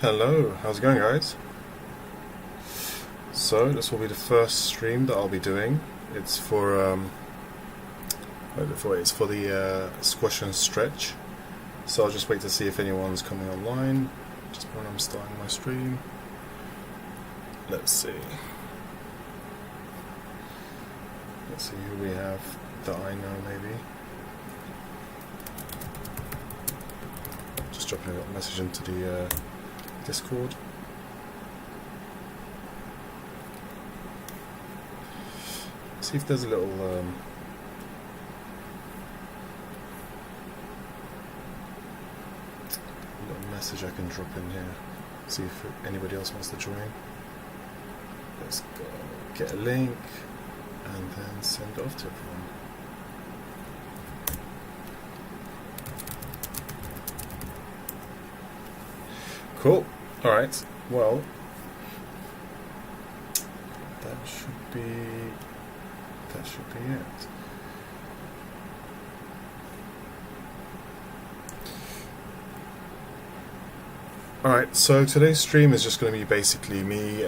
Hello, how's it going, guys? So this will be the first stream that I'll be doing. It's for the squash and stretch. So I'll just wait to see if anyone's coming online. Just when I'm starting my stream. Let's see. Let's see who we have that I know, maybe. Just dropping a message into the Discord. See if there's a little message I can drop in here. See if anybody else wants to join. Let's go get a link and then send it off to everyone. Cool. Alright, well, that should be it. Alright, so today's stream is just going to be basically me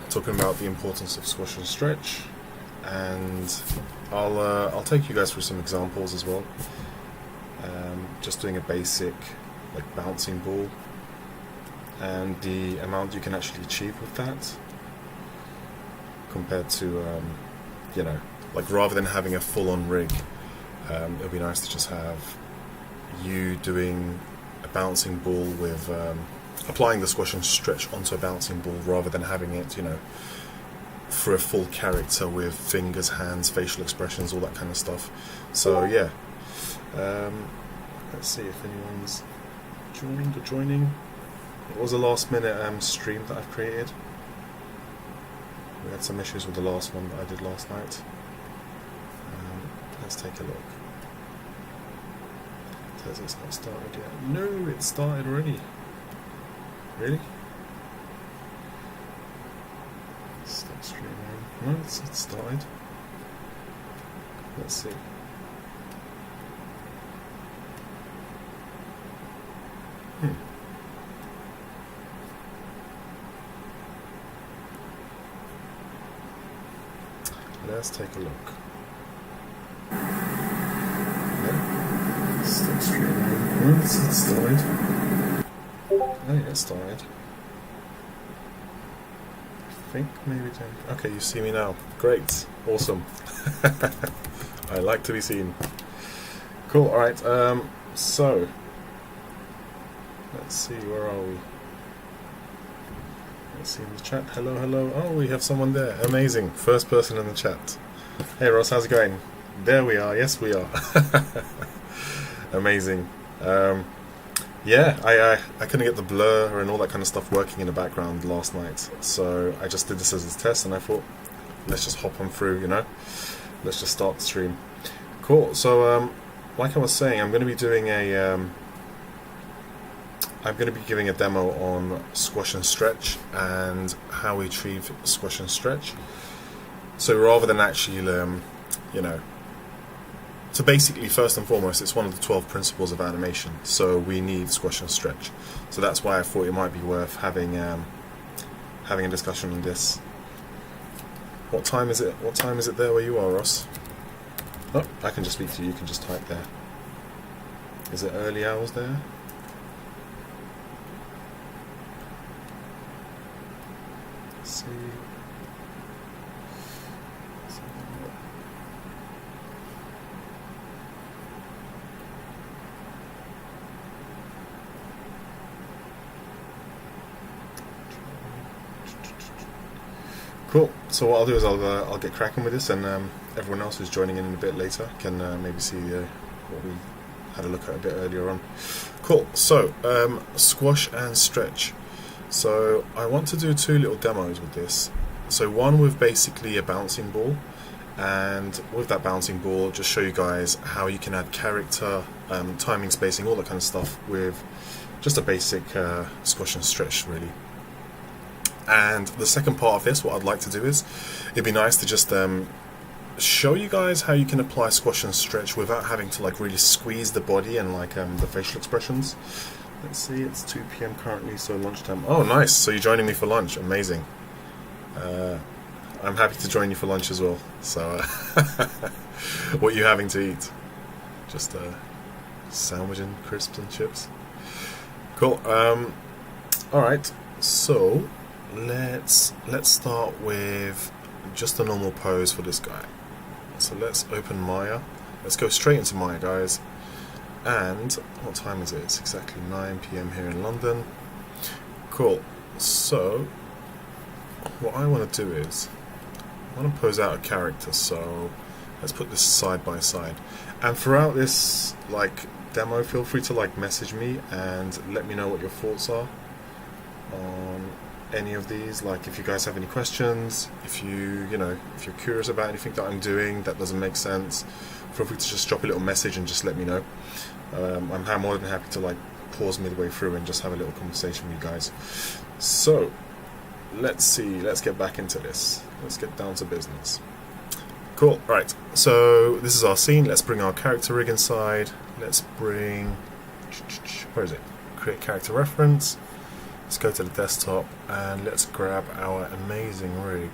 talking about the importance of squash and stretch, and I'll take you guys through some examples as well. Just doing a basic like bouncing ball and the amount you can actually achieve with that compared to you know, like rather than having a full-on rig, it would be nice to just have you doing a bouncing ball with applying the squash and stretch onto a bouncing ball rather than having it, you know, for a full character with fingers, hands, facial expressions, all that kind of stuff. So yeah, let's see if anyone's joined or joining. It was a last-minute stream that I've created. We had some issues with the last one that I did last night. Let's take a look. It says it's not started yet. No, it started already. Really? Stop streaming. No, it's started. Let's see. Let's take a look. Yeah. Stop streaming. No, it started. Oh yeah, it started. I think maybe 10. Okay, you see me now. Great. Awesome. I like to be seen. Cool, alright, so let's see, where are we? Let's see in the chat. Hello, hello. Oh, we have someone there. Amazing. First person in the chat. Hey Ross, how's it going? There we are. Yes, we are. Amazing. Yeah, I couldn't get the blur and all that kind of stuff working in the background last night, so I just did this as a test, and I thought, let's just hop on through, you know? Let's just start the stream. Cool. So, like I was saying, I'm going to be doing I'm going to be giving a demo on squash and stretch and how we achieve squash and stretch. So rather than actually, you know, so basically, first and foremost, it's one of the 12 principles of animation. So we need squash and stretch. So that's why I thought it might be worth having a discussion on this. What time is it? What time is it there where you are, Ross? Oh, I can just speak to you. You can just type there. Is it early hours there? Let's see. Cool. So what I'll do is I'll get cracking with this, and everyone else who's joining in a bit later can maybe see what we had a look at a bit earlier on. Cool. So squash and stretch. So I want to do two little demos with this. So one with basically a bouncing ball, and with that bouncing ball, just show you guys how you can add character, timing, spacing, all that kind of stuff with just a basic squash and stretch, really. And the second part of this, what I'd like to do is, it'd be nice to just show you guys how you can apply squash and stretch without having to like really squeeze the body and like the facial expressions. Let's see, it's 2 p.m. currently, so lunchtime. Oh, nice. So you're joining me for lunch. Amazing. I'm happy to join you for lunch as well. So, what are you having to eat? Just a sandwich and crisps and chips. Cool. All right. So let's start with just a normal pose for this guy. So let's open Maya. Let's go straight into Maya, guys. And what time is it? It's exactly 9 p.m. here in London. Cool. So what I want to do is I want to pose out a character. So let's put this side by side. And throughout this like demo, feel free to like message me and let me know what your thoughts are on any of these. Like if you guys have any questions, if you're curious about anything that I'm doing that doesn't make sense, feel free to just drop a little message and just let me know. I'm more than happy to like pause midway through and just have a little conversation with you guys. So let's see, let's get back into this. Let's get down to business. Cool. Right, so this is our scene. Let's bring our character rig inside. Let's bring, where is it? Create character reference. Let's go to the desktop and let's grab our amazing rig.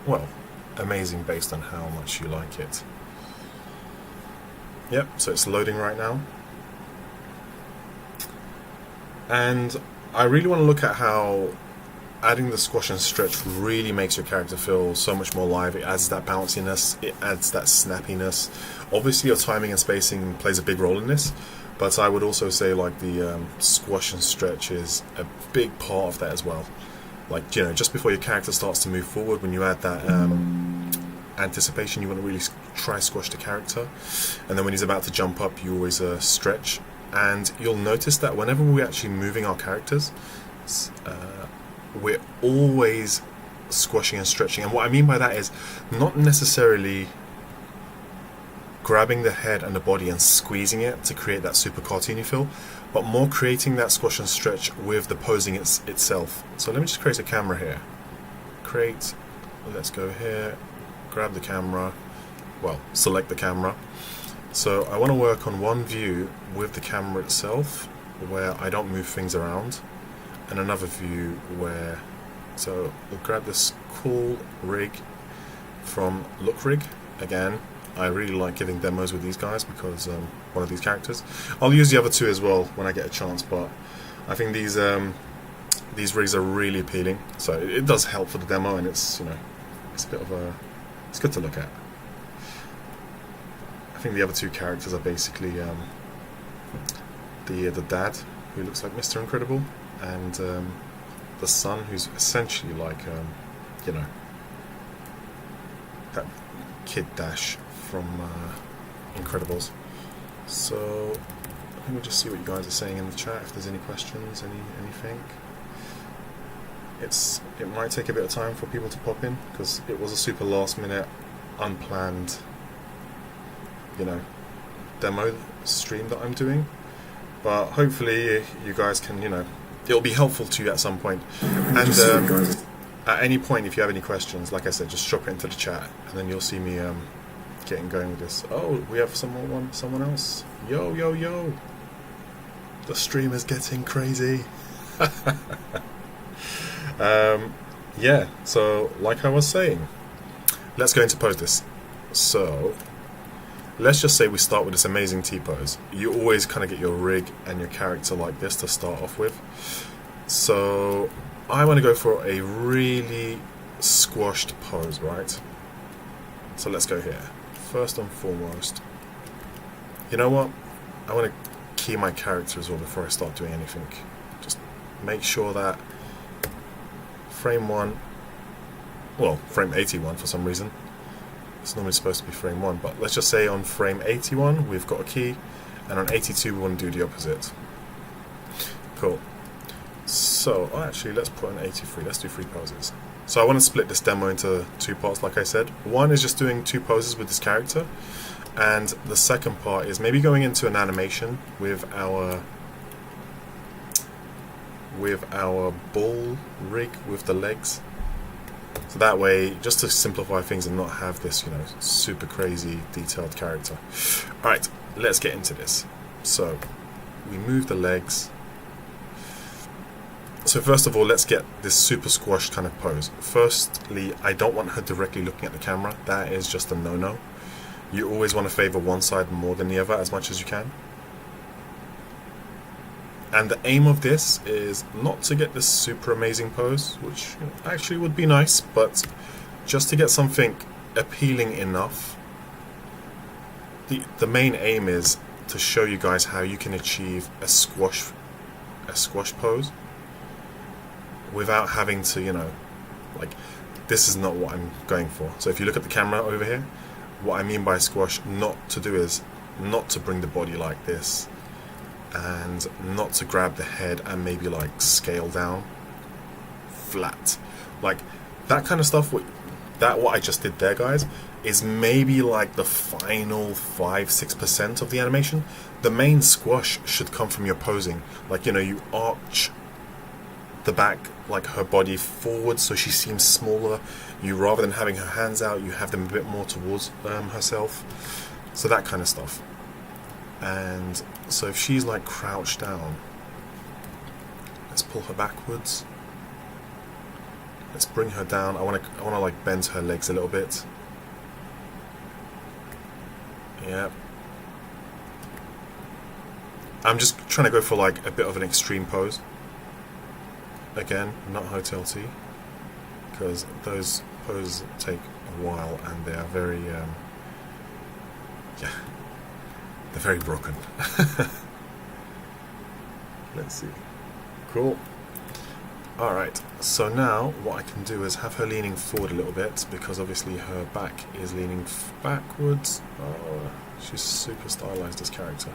Well, amazing based on how much you like it. Yep, so it's loading right now. And I really want to look at how adding the squash and stretch really makes your character feel so much more live. It adds that bounciness, it adds that snappiness. Obviously your timing and spacing plays a big role in this, but I would also say like the squash and stretch is a big part of that as well. Like, just before your character starts to move forward, when you add that anticipation, you want to really try squash the character, and then when he's about to jump up, you always stretch. And you'll notice that whenever we're actually moving our characters, we're always squashing and stretching. And what I mean by that is not necessarily grabbing the head and the body and squeezing it to create that super cartoony feel, but more creating that squash and stretch with the posing itself. So let me just create a camera here. Let's go here, grab the camera, well, select the camera. So I want to work on one view with the camera itself where I don't move things around, and another view where, so we'll grab this cool rig from Look Rig. Again, I really like giving demos with these guys because one of these characters. I'll use the other two as well when I get a chance, but I think these rigs are really appealing. So it does help for the demo, and it's it's a bit of it's good to look at. I think the other two characters are basically the dad, who looks like Mr. Incredible, and the son, who's essentially like that Kid Dash from Incredibles. So let me just see what you guys are saying in the chat, if there's any questions, anything. It might take a bit of time for people to pop in because it was a super last minute, unplanned demo stream that I'm doing, but hopefully you guys can, it'll be helpful to you at some point. And at any point, if you have any questions, like I said, just drop it into the chat, and then you'll see me getting going with this. Oh, we have someone else. Yo, the stream is getting crazy. Yeah, so like I was saying, let's go into pose this. So let's just say we start with this amazing T-pose. You always kind of get your rig and your character like this to start off with. So I want to go for a really squashed pose, right? So let's go here. First and foremost, you know what? I want to key my character as well before I start doing anything. Just make sure that frame 81 for some reason. It's normally supposed to be frame 1, but let's just say on frame 81 we've got a key, and on 82 we want to do the opposite. Cool. So actually, let's put an 83. Let's do 3 poses. So I want to split this demo into 2 parts, like I said. One is just doing 2 poses with this character, and the second part is maybe going into an animation with our bull rig with the legs. So that way, just to simplify things and not have this, super crazy detailed character. Alright, let's get into this. So, we move the legs. So first of all, let's get this super squashed kind of pose. Firstly, I don't want her directly looking at the camera. That is just a no-no. You always want to favor one side more than the other as much as you can. And the aim of this is not to get this super amazing pose, which actually would be nice, but just to get something appealing enough. The main aim is to show you guys how you can achieve a squash pose without having to, this is not what I'm going for. So if you look at the camera over here, what I mean by squash not to do is not to bring the body like this, and not to grab the head and maybe scale down flat, that kind of stuff. What I just did there, guys, is maybe the final 5-6% of the animation. The main squash should come from your posing, you arch the back, her body forward so she seems smaller. You, rather than having her hands out, you have them a bit more towards herself. So that kind of stuff. And so if she's crouched down, let's pull her backwards. Let's bring her down. I want to bend her legs a little bit. Yeah. I'm just trying to go for a bit of an extreme pose. Again, not Hotel T, because those poses take a while and they are very, they're very broken. Let's see. Cool. Alright, so now what I can do is have her leaning forward a little bit, because obviously her back is leaning backwards. Oh, she's super stylized, this character.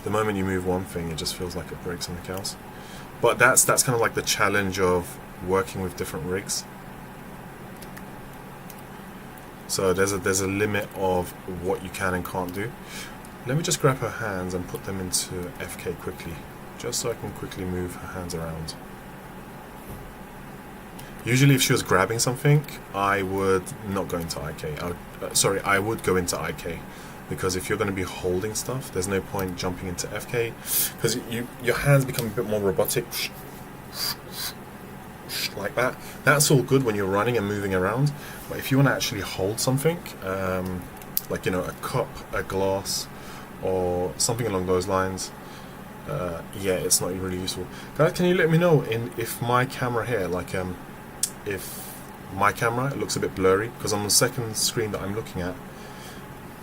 The moment you move one thing, it just feels like it breaks something else. But that's kind of the challenge of working with different rigs. So there's a limit of what you can and can't do. Let me just grab her hands and put them into FK quickly, just so I can quickly move her hands around. Usually if she was grabbing something, I would not go into IK. I would go into IK. Because if you're going to be holding stuff, there's no point jumping into FK, because your hands become a bit more robotic, like that. That's all good when you're running and moving around, but if you want to actually hold something, a cup, a glass, or something along those lines, it's not really useful. Guys, can you let me know if my camera here, if my camera looks a bit blurry, because on the second screen that I'm looking at,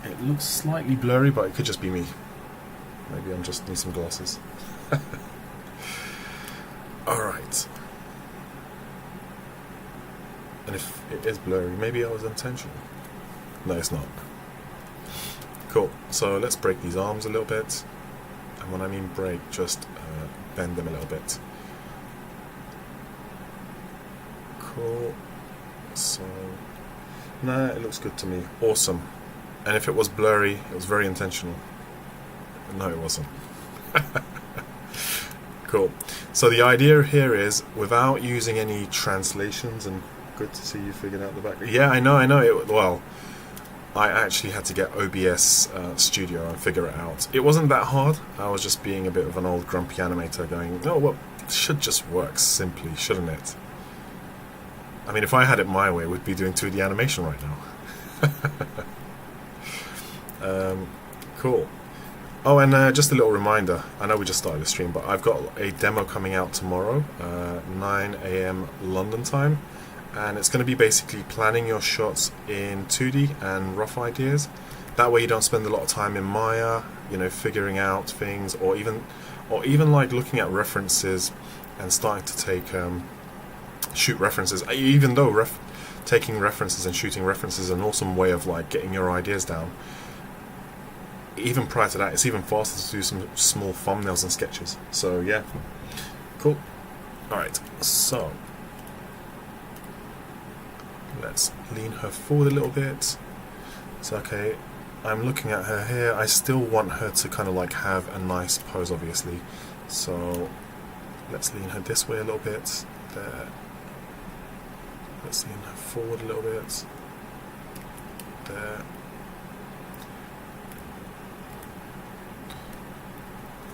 it looks slightly blurry, but it could just be me. Maybe I just need some glasses. Alright. And if it is blurry, maybe I was intentional. No, it's not. Cool. So let's break these arms a little bit. And when I mean break, just bend them a little bit. Cool. So, nah, it looks good to me. Awesome. And if it was blurry, it was very intentional. No, it wasn't. Cool. So the idea here is, without using any translations, and good to see you figured out the back. Yeah, I know. Well, I actually had to get OBS Studio and figure it out. It wasn't that hard. I was just being a bit of an old grumpy animator going, no, well, it should just work simply, shouldn't it? I mean, if I had it my way, we'd be doing 2D animation right now. Cool. Oh, and just a little reminder, I know we just started the stream, but I've got a demo coming out tomorrow, 9 AM London time, and it's going to be basically planning your shots in 2D and rough ideas. That way you don't spend a lot of time in Maya, figuring out things, or even looking at references and starting to take shoot references. Even though taking references and shooting references is an awesome way of getting your ideas down. Even prior to that, it's even faster to do some small thumbnails and sketches. So yeah, cool. Alright, so let's lean her forward a little bit. So okay, I'm looking at her here. I still want her to kind of have a nice pose, obviously. So let's lean her this way a little bit. There. Let's see, forward a little bit. There.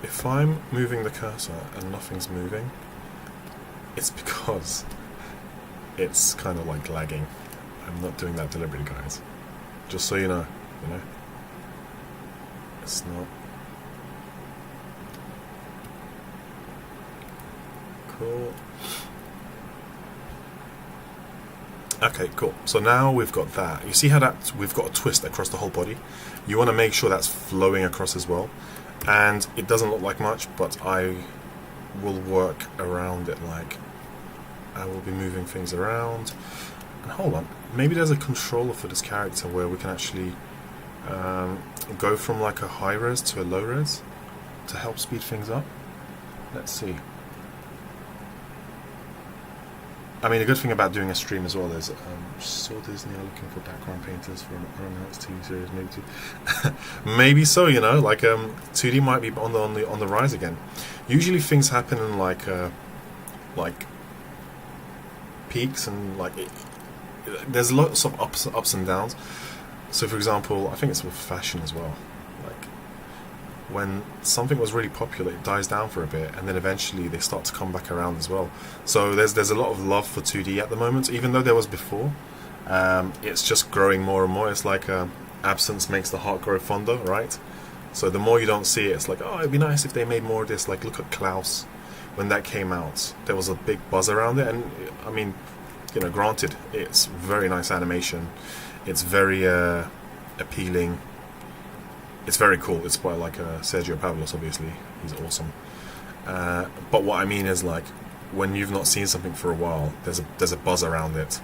If I'm moving the cursor and nothing's moving, it's because it's kind of like lagging. I'm not doing that deliberately, guys. Just so you know, it's not. Cool. Okay, cool. So now we've got that. You see how that we've got a twist across the whole body? You want to make sure that's flowing across as well. And it doesn't look like much, but I will work around it. Like, I will be moving things around. And hold on, maybe there's a controller for this character where we can actually go from like a high res to a low res to help speed things up. Let's see. I mean, the good thing about doing a stream as well is saw Disney are looking for background painters for an unannounced TV series, maybe maybe so, you know, like 2D might be on the rise again. Usually things happen in like peaks, and like there's lots of ups and downs. So for example, I think it's with fashion as well. Like when something was really popular, it dies down for a bit, and then eventually they start to come back around as well. So there's a lot of love for 2D at the moment, even though there was before. It's just growing more and more. It's like absence makes the heart grow fonder, right? So the more you don't see it, it's like, oh, it'd be nice if they made more of this. Like, look at Klaus. When that came out, there was a big buzz around it, and I mean, you know, granted, it's very nice animation. It's very appealing. It's very cool. It's by like Sergio Pavlos, obviously. He's awesome. But what I mean is, like, when you've not seen something for a while, there's a buzz around it.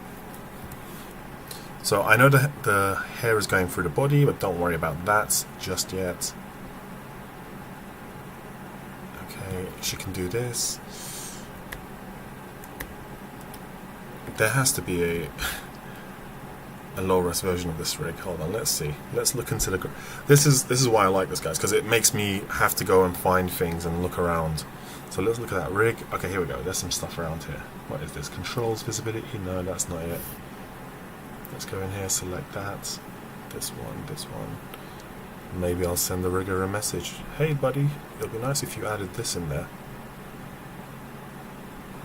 So I know the hair is going through the body, but don't worry about that just yet. Okay, she can do this. There has to be a low-res version of this rig. Hold on, let's see. Let's look into the. This is why I like this, guys, because it makes me have to go and find things and look around. So let's look at that rig. Okay, here we go. There's some stuff around here. What is this? Controls, visibility? No, that's not it. Let's go in here, select that. This one. Maybe I'll send the rigger a message. Hey, buddy, it'll be nice if you added this in there.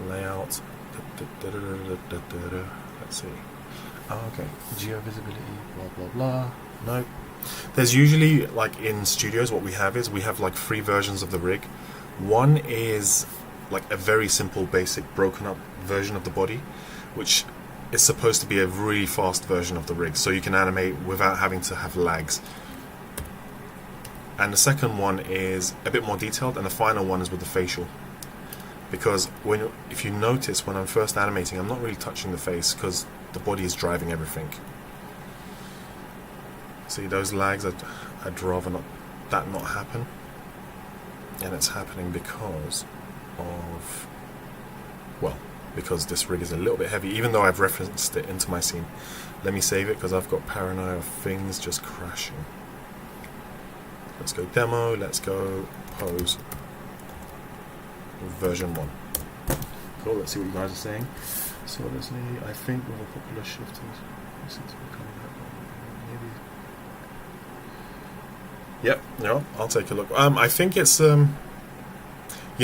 Layout. Let's see. Oh, okay. Geo visibility, blah blah blah. No. There's usually, like in studios, what we have is we have like 3 versions of the rig. One is like a very simple, basic, broken up version of the body, which is supposed to be a really fast version of the rig, so you can animate without having to have lags. And the second one is a bit more detailed, and the final one is with the facial. Because if you notice, when I'm first animating, I'm not really touching the face because the body is driving everything. See those lags? I'd rather that not happen, and it's happening because of, well, because this rig is a little bit heavy, even though I've referenced it into my scene. Let me save it because I've got paranoia of things just crashing. Let's go demo. Let's go pose. Version 1. Cool, let's see what you guys are saying. So let's see, I think with a popular shift maybe. Yep, no, I'll take a look. I think it's you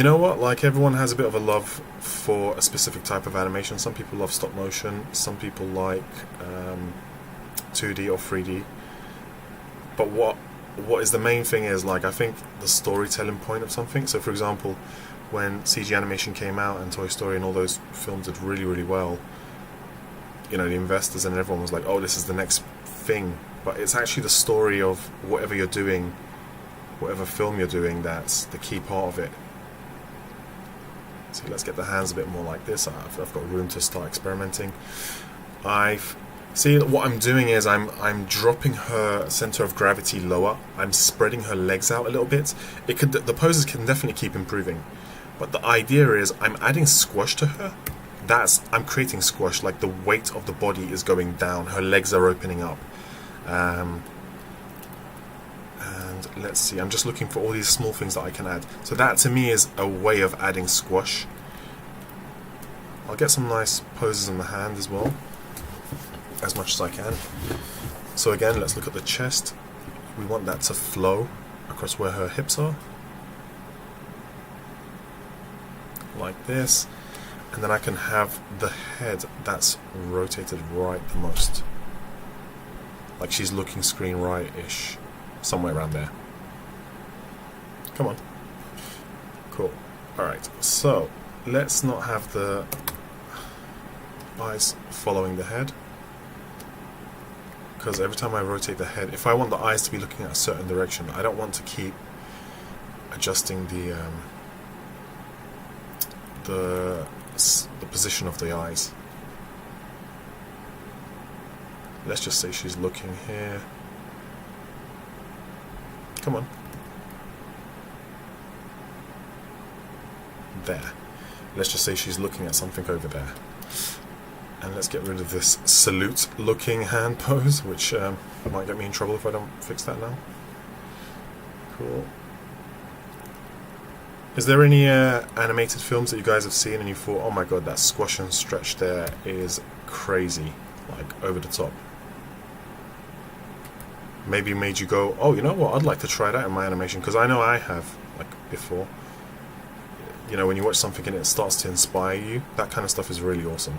know what, like everyone has a bit of a love for a specific type of animation. Some people love stop motion, some people like 2D or 3D. But what is the main thing is, like, I think the storytelling point of something. So for example, when CG animation came out and Toy Story and all those films did really, really well, you know, the investors and everyone was like, oh, this is the next thing. But it's actually the story of whatever you're doing, whatever film you're doing, that's the key part of it. So let's get the hands a bit more like this. I've got room to start experimenting. See, what I'm doing is I'm dropping her center of gravity lower. I'm spreading her legs out a little bit. The poses can definitely keep improving. But the idea is I'm adding squash to her. I'm creating squash, like the weight of the body is going down. Her legs are opening up. And let's see, I'm just looking for all these small things that I can add. So that to me is a way of adding squash. I'll get some nice poses in the hand as well. as much as I can. So again, let's look at the chest. We want that to flow across where her hips are, like this, and then I can have the head that's rotated right the most, like she's looking screen right-ish, somewhere around there. Come on. Cool. Alright, so let's not have the eyes following the head, because every time I rotate the head, if I want the eyes to be looking at a certain direction, I don't want to keep adjusting the position of the eyes. Let's just say she's looking here. Come on. There. Let's just say she's looking at something over there. And let's get rid of this salute looking hand pose, which might get me in trouble if I don't fix that now. Cool. Is there any animated films that you guys have seen and you thought, oh my god, that squash and stretch there is crazy, like over the top? Maybe made you go, oh, you know what, I'd like to try that in my animation, because I know I have, like, before. You know, when you watch something and it starts to inspire you, that kind of stuff is really awesome.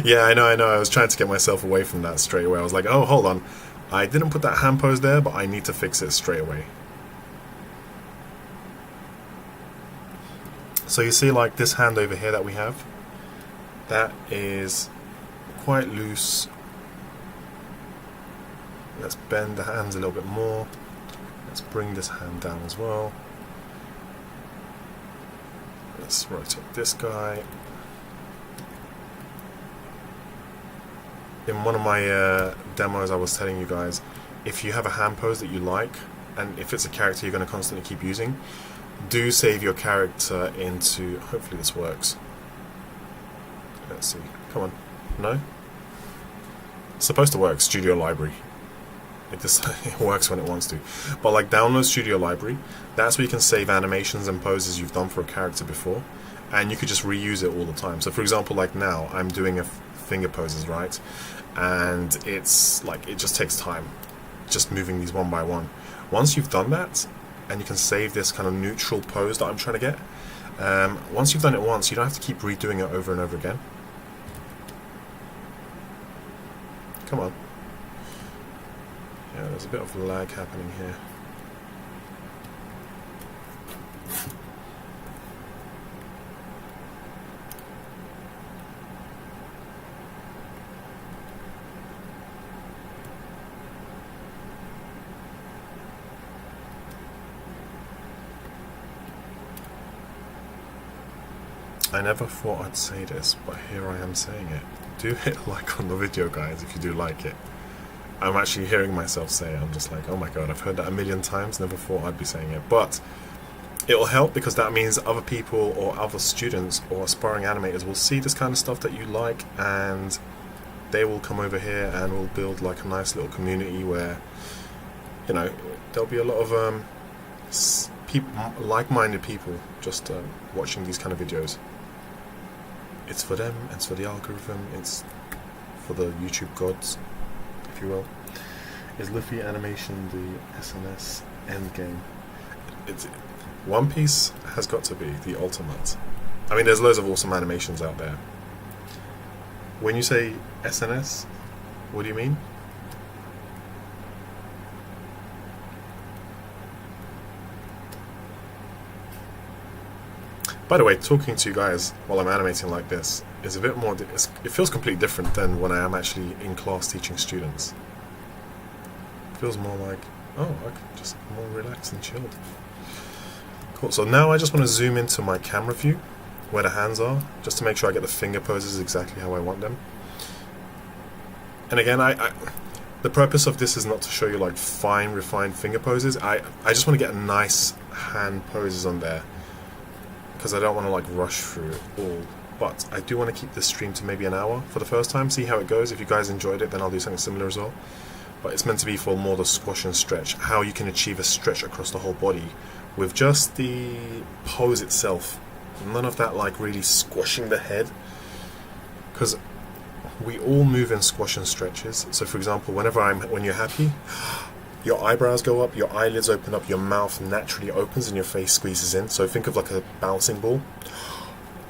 Yeah, I know, I was trying to get myself away from that straight away. I was like, oh, hold on, I didn't put that hand pose there, but I need to fix it straight away. So you see, like, this hand over here that we have, that is quite loose. Let's bend the hands a little bit more. Let's bring this hand down as well. Let's rotate this guy. In one of my demos, I was telling you guys, if you have a hand pose that you like, and if it's a character you're going to constantly keep using, do save your character into, hopefully this works. Let's see, come on, no? It's supposed to work, Studio Library. It just it works when it wants to. But like, download Studio Library, that's where you can save animations and poses you've done for a character before, and you could just reuse it all the time. So for example, like now, I'm doing a finger poses, right? And it's like, it just takes time, just moving these one by one. Once you've done that, and you can save this kind of neutral pose that I'm trying to get, once you've done it once, you don't have to keep redoing it over and over again. Come on. Yeah, there's a bit of lag happening here. I never thought I'd say this, but here I am saying it. Do hit like on the video, guys, if you do like it. I'm actually hearing myself say it. I'm just like, oh my god, I've heard that a million times, never thought I'd be saying it. But it'll help, because that means other people or other students or aspiring animators will see this kind of stuff that you like, and they will come over here and we'll build like a nice little community where, you know, there'll be a lot of like-minded people just watching these kind of videos. It's for them, it's for the algorithm, it's for the YouTube gods, if you will. Is Luffy animation the SNS endgame? One Piece has got to be the ultimate. I mean, there's loads of awesome animations out there. When you say SNS, what do you mean? By the way, talking to you guys while I'm animating like this is a bit more, it feels completely different than when I am actually in class teaching students. It feels more like, oh, I can just more relaxed and chilled. Cool, so now I just want to zoom into my camera view, where the hands are, just to make sure I get the finger poses exactly how I want them. And again, the purpose of this is not to show you like fine, refined finger poses. I just want to get nice hand poses on there, because I don't want to like rush through it all. But I do want to keep this stream to maybe an hour for the first time, see how it goes. If you guys enjoyed it, then I'll do something similar as well. But it's meant to be for more the squash and stretch, how you can achieve a stretch across the whole body with just the pose itself. None of that like really squashing the head, because we all move in squash and stretches. So for example, when you're happy, your eyebrows go up, your eyelids open up, your mouth naturally opens and your face squeezes in. So think of like a bouncing ball.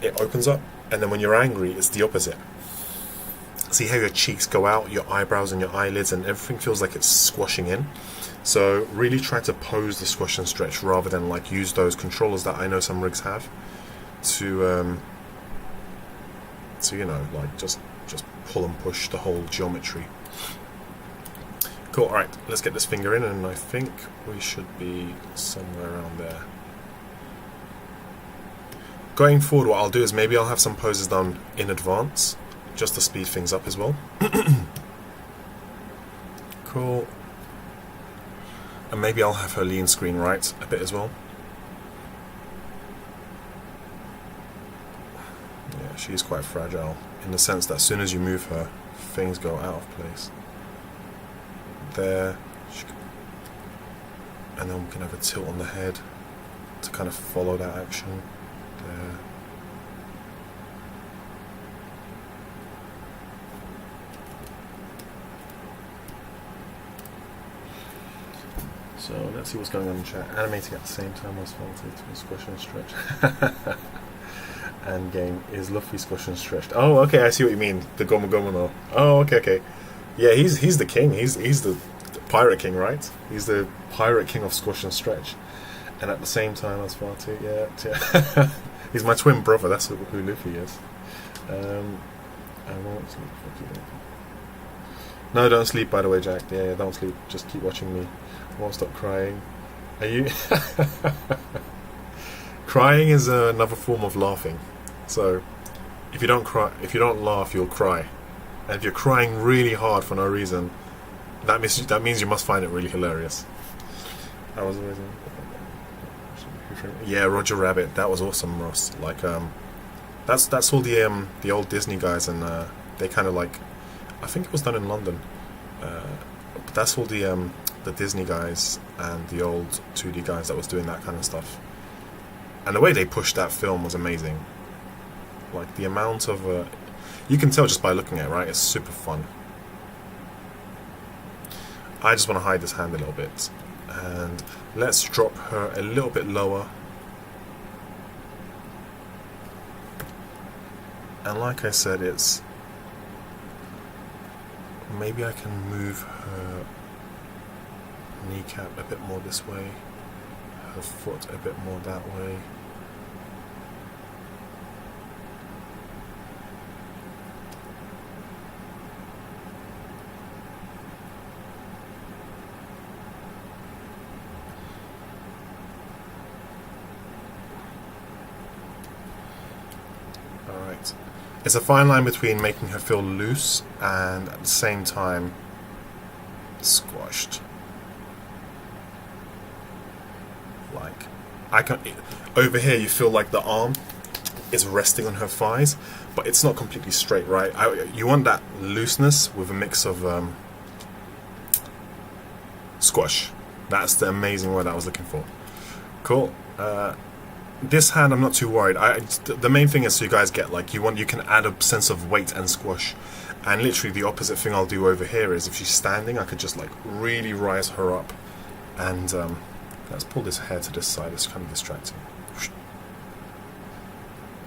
It opens up, and then when you're angry, it's the opposite. See how your cheeks go out, your eyebrows and your eyelids, and everything feels like it's squashing in. So really try to pose the squash and stretch rather than like use those controllers that I know some rigs have to you know, like just pull and push the whole geometry. Cool. All right, let's get this finger in, and I think we should be somewhere around there. Going forward, what I'll do is maybe I'll have some poses done in advance, just to speed things up as well. Cool. And maybe I'll have her lean screen right a bit as well. Yeah, she is quite fragile in the sense that as soon as you move her, things go out of place. There. And then we can have a tilt on the head to kind of follow that action. There. So let's see what's going on in chat. Animating at the same time was faulted to squash and stretch. And game is Luffy squash and stretched. Oh, okay, I see what you mean. The Gomu Gomu no. Oh, okay. Yeah, he's the king. He's the pirate king, right? He's the pirate king of squash and stretch. And at the same time, as far too. Yeah. He's my twin brother. That's who Luffy is. I won't sleep. No, don't sleep. By the way, Jack. Yeah, don't sleep. Just keep watching me. I won't stop crying. Are you? Crying is another form of laughing. So, if you don't laugh, you'll cry. And if you're crying really hard for no reason, that means you must find it really hilarious. I was always. Yeah, Roger Rabbit. That was awesome, Ross. Like, that's all the old Disney guys, and they kind of like. I think it was done in London. But that's all the Disney guys and the old 2D guys that was doing that kind of stuff. And the way they pushed that film was amazing. Like the amount of you can tell just by looking at it, right? It's super fun. I just want to hide this hand a little bit, and let's drop her a little bit lower. And like I said, it's maybe I can move her kneecap a bit more this way, her foot a bit more that way. Alright. It's a fine line between making her feel loose and at the same time squashed. Like, over here you feel like the arm is resting on her thighs, but it's not completely straight, right? You want that looseness with a mix of squash. That's the amazing word I was looking for. Cool. This hand I'm not too worried. The main thing is so you guys get like you can add a sense of weight and squash, and literally the opposite thing I'll do over here is if she's standing, I could just like really rise her up, and let's pull this hair to this side. It's kind of distracting.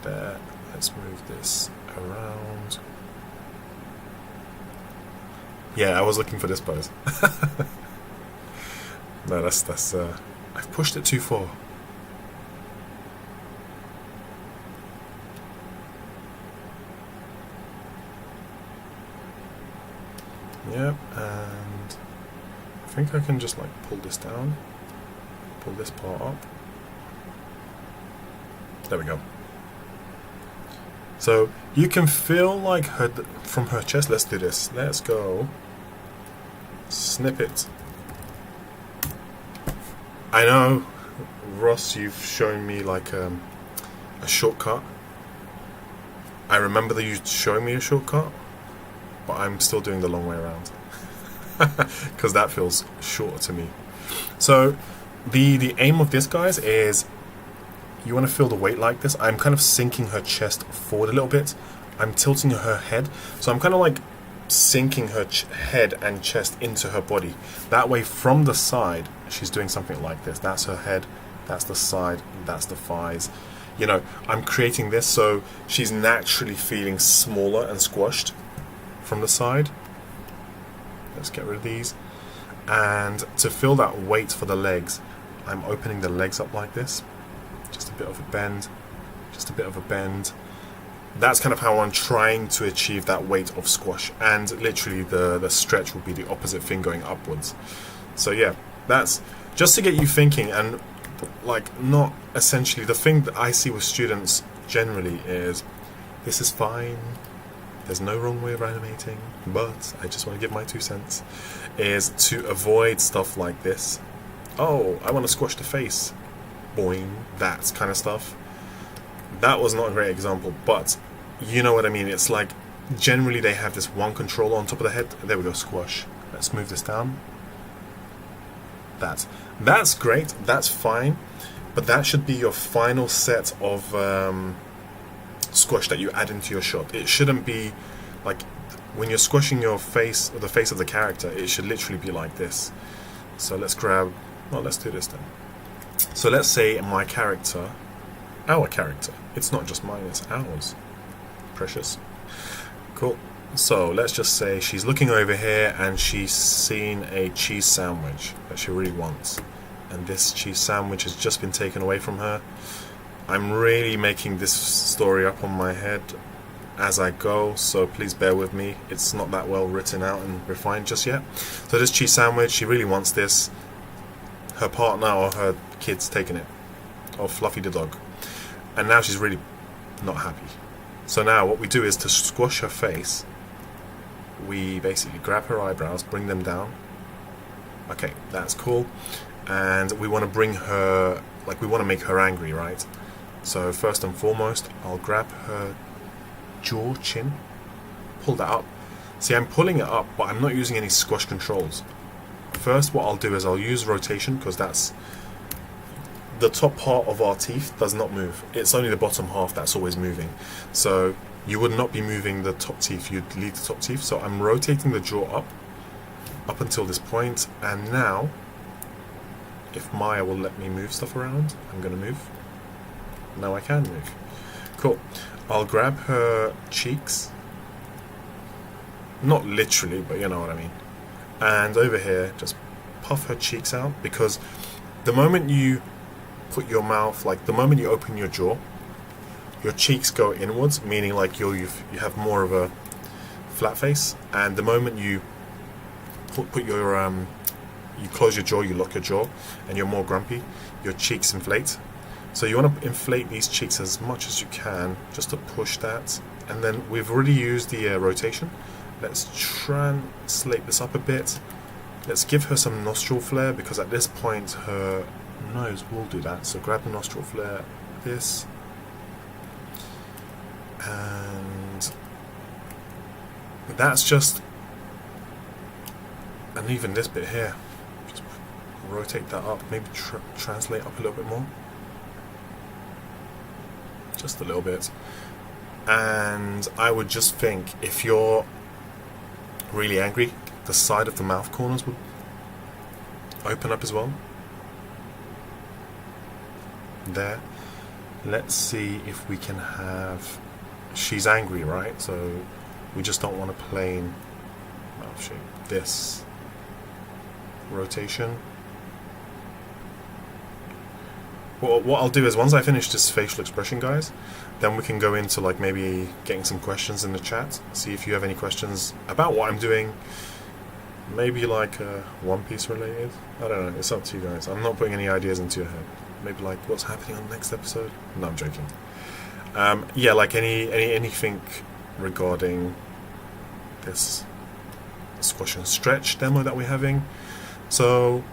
There. Let's move this around. Yeah, I was looking for this pose. No, that's I've pushed it too far. Yep, and I think I can just like pull this down, pull this part up. There we go. So you can feel like her from her chest. Let's do this. Let's go. Snip it. I know, Ross, you've shown me like a shortcut. I remember you showing me a shortcut, but I'm still doing the long way around because that feels shorter to me. So the aim of this, guys, is you want to feel the weight like this. I'm kind of sinking her chest forward a little bit. I'm tilting her head. So I'm kind of like sinking her head and chest into her body. That way from the side, she's doing something like this. That's her head, that's the side, that's the thighs. You know, I'm creating this so she's naturally feeling smaller and squashed from the side. Let's get rid of these. And to feel that weight for the legs, I'm opening the legs up like this. Just a bit of a bend, just a bit of a bend. That's kind of how I'm trying to achieve that weight of squash. And literally the stretch will be the opposite thing going upwards. So yeah, that's just to get you thinking, and like not essentially, the thing that I see with students generally is, this is fine, there's no wrong way of animating, but I just want to give my 2 cents, is to avoid stuff like this. Oh, I want to squash the face. Boing, that kind of stuff. That was not a great example, but you know what I mean. It's like generally they have this one controller on top of the head. There we go, squash. Let's move this down. That's great, that's fine, but that should be your final set of squash that you add into your shot. It shouldn't be like when you're squashing your face or the face of the character, it should literally be like this. So let's grab, well, let's do this then. So let's say my character, our character, it's not just mine, it's ours. Precious. Cool. So let's just say she's looking over here and she's seen a cheese sandwich that she really wants. And this cheese sandwich has just been taken away from her. I'm really making this story up on my head as I go, so please bear with me. It's not that well written out and refined just yet. So this cheese sandwich, she really wants this. Her partner or her kid's taken it. Or Fluffy the dog. And now she's really not happy. So now what we do is to squash her face, we basically grab her eyebrows, bring them down. Okay, that's cool. And we want to bring her, like we want to make her angry, right? So first and foremost, I'll grab her jaw, chin, pull that up. See, I'm pulling it up, but I'm not using any squash controls. First, what I'll do is I'll use rotation, because that's the top part of our teeth does not move. It's only the bottom half that's always moving. So you would not be moving the top teeth, you'd leave the top teeth. So I'm rotating the jaw up until this point, and now if Maya will let me move stuff around, I'm going to move. Now I can move. Cool. I'll grab her cheeks. Not literally, but you know what I mean. And over here, just puff her cheeks out, because the moment you put your mouth, like the moment you open your jaw, your cheeks go inwards, meaning like you have more of a flat face. And the moment you put your you close your jaw, you lock your jaw, and you're more grumpy, your cheeks inflate. So you want to inflate these cheeks as much as you can, just to push that. And then we've already used the rotation. Let's translate this up a bit. Let's give her some nostril flare, because at this point her nose will do that. So grab the nostril flare, this, and that's just, and even this bit here, just rotate that up, maybe translate up a little bit more, just a little bit. And I would just think, if you're really angry, the side of the mouth corners would open up as well. There. Let's see if we can have, she's angry, right? So we just don't want a plain mouth shape. This rotation. Well, what I'll do is, once I finish this facial expression, guys, then we can go into like maybe getting some questions in the chat. See if you have any questions about what I'm doing. Maybe like One Piece related. I don't know. It's up to you guys. I'm not putting any ideas into your head. Maybe like what's happening on the next episode. No, I'm joking. Yeah, like anything regarding this squash and stretch demo that we're having. So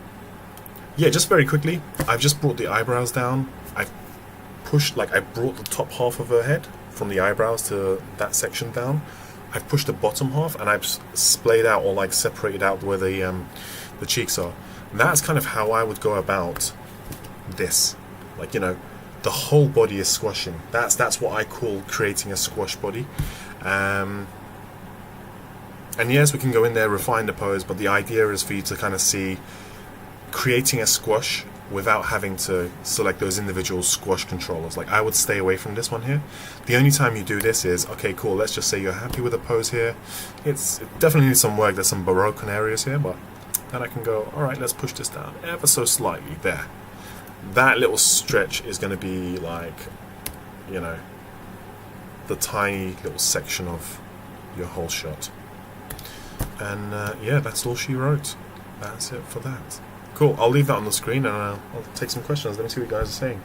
yeah, just very quickly, I've just brought the eyebrows down. I've pushed, like I brought the top half of her head from the eyebrows to that section down. I've pushed the bottom half, and I've splayed out, or like separated out where the cheeks are. And that's kind of how I would go about this. Like, you know, the whole body is squashing. That's what I call creating a squash body. And yes, we can go in there, refine the pose, but the idea is for you to kind of see creating a squash without having to select those individual squash controllers. Like, I would stay away from this one here. The only time you do this is, okay, cool, let's just say you're happy with the pose here. It definitely needs some work. There's some broken areas here, but then I can go, all right, let's push this down ever so slightly there. That little stretch is going to be like, you know, the tiny little section of your whole shot. And yeah, that's all she wrote. That's it for that. Cool, I'll leave that on the screen and I'll take some questions. Let me see what you guys are saying.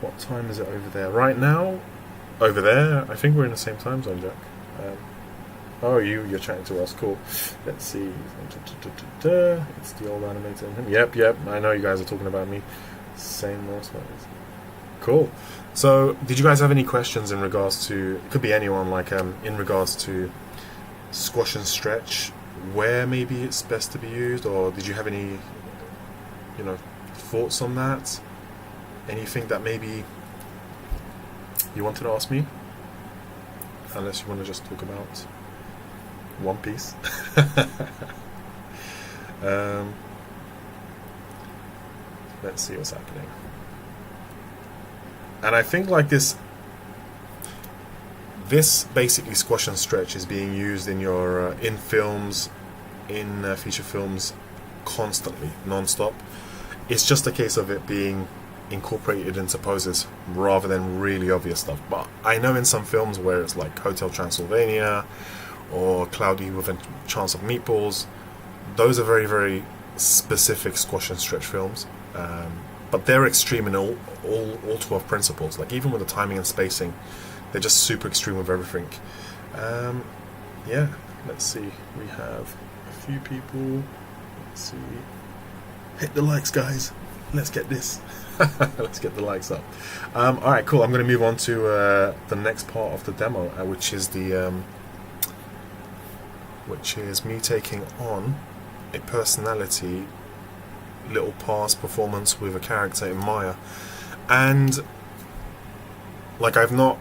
What time is it over there? Right now, over there, I think we're in the same time zone, Jack. Oh, you're chatting to us, cool. Let's see. It's the old animator. Yep, I know you guys are talking about me. Same most ones. Cool. So, did you guys have any questions in regards to, it could be anyone, like in regards to squash and stretch, where maybe it's best to be used, or did you have any, you know, thoughts on that? Anything that maybe you wanted to ask me? Unless you want to just talk about One Piece. Let's see what's happening. And I think like this basically squash and stretch is being used in your in films, in feature films, constantly, non-stop. It's just a case of it being incorporated into poses rather than really obvious stuff. But I know in some films where it's like Hotel Transylvania or Cloudy with a Chance of Meatballs, those are very, very specific squash and stretch films. But they're extreme in all 12 principles. Like even with the timing and spacing, they're just super extreme with everything. Yeah, let's see. We have a few people. Let's see. Hit the likes, guys. Let's get this. Let's get the likes up. Alright, cool. I'm going to move on to the next part of the demo, which is me taking on a personality little past performance with a character in Maya. And like, I've not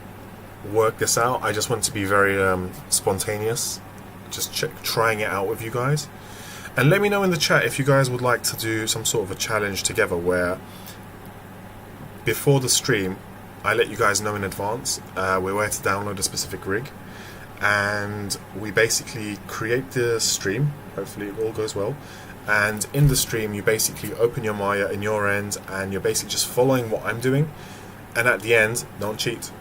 worked this out. I just want to be very spontaneous, just trying it out with you guys. And let me know in the chat if you guys would like to do some sort of a challenge together where before the stream I let you guys know in advance where to download a specific rig, and we basically create the stream. Hopefully it all goes well. And in the stream you basically open your Maya in your end and you're basically just following what I'm doing, and at the end, don't cheat.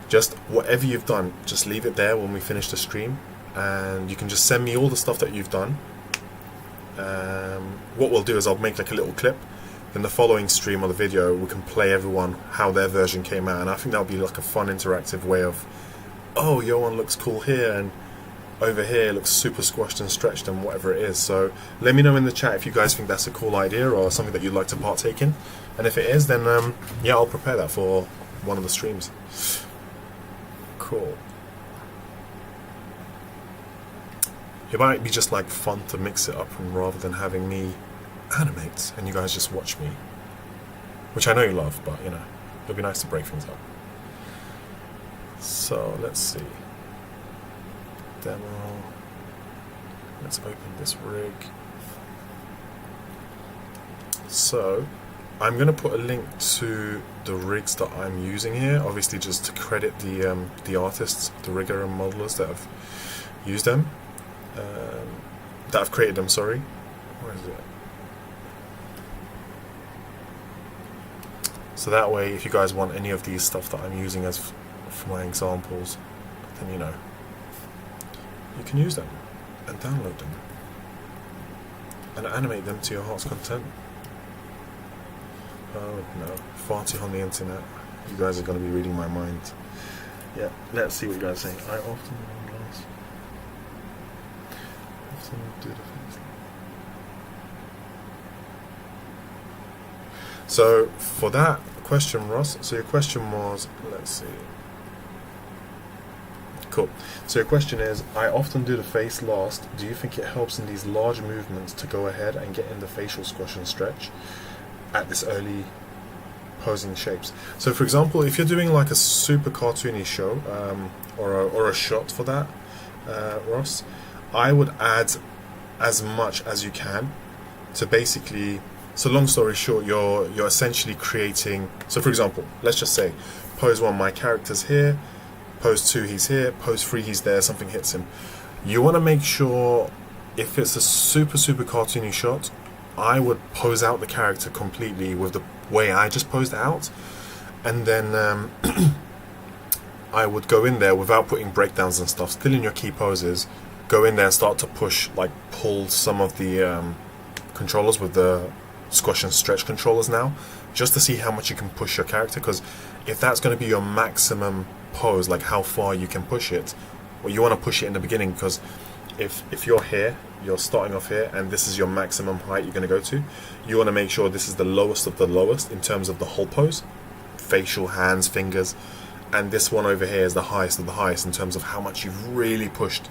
Just whatever you've done, just leave it there when we finish the stream, and you can just send me all the stuff that you've done. What we'll do is I'll make like a little clip. In the following stream or the video, we can play everyone how their version came out, and I think that'll be like a fun interactive way of, oh, your one looks cool here, and over here looks super squashed and stretched, and whatever it is. So let me know in the chat if you guys think that's a cool idea or something that you'd like to partake in, and if it is, then yeah, I'll prepare that for one of the streams. Cool. It might be just like fun to mix it up, and rather than having me animate and you guys just watch me, which I know you love, but you know, it'll be nice to break things up. So let's see. Demo. Let's open this rig. So I'm going to put a link to the rigs that I'm using here, obviously just to credit the artists, the rigger and modelers that have used them, that have created them, sorry. Where is it? So that way, if you guys want any of these stuff that I'm using as for my examples, then you know, you can use them and download them and animate them to your heart's content. Oh no, far too on the internet. You guys are going to be reading my mind. Yeah, let's see what you guys are saying. I often do the things. So for that question, Ross, so your question was, let's see. Cool. So your question is, I often do the face last. Do you think it helps in these large movements to go ahead and get in the facial squash and stretch at this early posing shapes. So for example, if you're doing like a super cartoony show, or a shot for that, Ross, I would add as much as you can to basically, so long story short, you're essentially creating, so for example, let's just say pose 1, my character's here, pose 2, he's here, pose 3, he's there, something hits him. You want to make sure, if it's a super cartoony shot, I would pose out the character completely with the way I just posed it out, and then I would go in there without putting breakdowns and stuff, still in your key poses, go in there and start to push, like pull some of the controllers with the squash and stretch controllers now, just to see how much you can push your character, because if that's going to be your maximum pose, like how far you can push it, well, you want to push it in the beginning, because if you're here, you're starting off here, and this is your maximum height you're going to go to, you want to make sure this is the lowest of the lowest in terms of the whole pose, facial, hands, fingers, and this one over here is the highest of the highest in terms of how much you've really pushed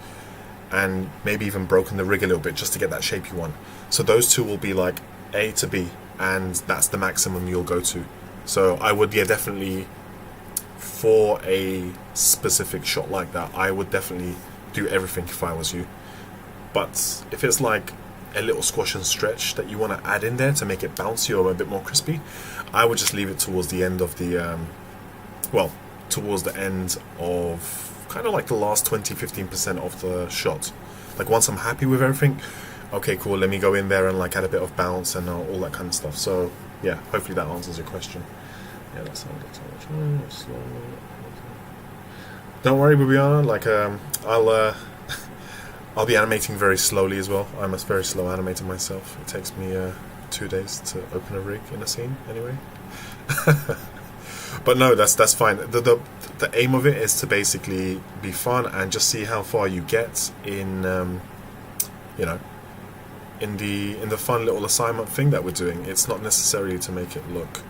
and maybe even broken the rig a little bit just to get that shape you want. So those two will be like A to B, and that's the maximum you'll go to. So I would, yeah, definitely, for a specific shot like that, I would definitely do everything if I was you. But if it's like a little squash and stretch that you want to add in there to make it bouncy or a bit more crispy, I would just leave it towards the end of the towards the end of kind of like the last 20-15% of the shot. Like once I'm happy with everything, okay, cool, let me go in there and like add a bit of bounce and all that kind of stuff. So yeah, hopefully that answers your question. Yeah, that sounded so much slow. Don't worry, Bibiana, like I'll be animating very slowly as well. I'm a very slow animator myself. It takes me 2 days to open a rig in a scene anyway. But no, that's fine. The aim of it is to basically be fun and just see how far you get in you know, in the fun little assignment thing that we're doing. It's not necessarily to make it look,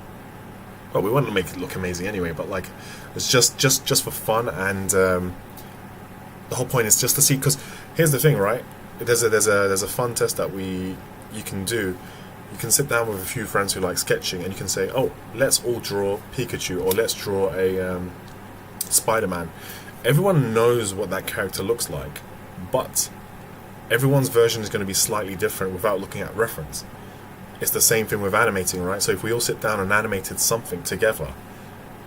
well, we want to make it look amazing anyway, but like it's just for fun, and the whole point is just to see, because here's the thing, right? There's a fun test that you can do. You can sit down with a few friends who like sketching, and you can say, oh, let's all draw Pikachu, or let's draw a Spider-Man. Everyone knows what that character looks like, but everyone's version is going to be slightly different without looking at reference. It's the same thing with animating, right? So if we all sit down and animated something together,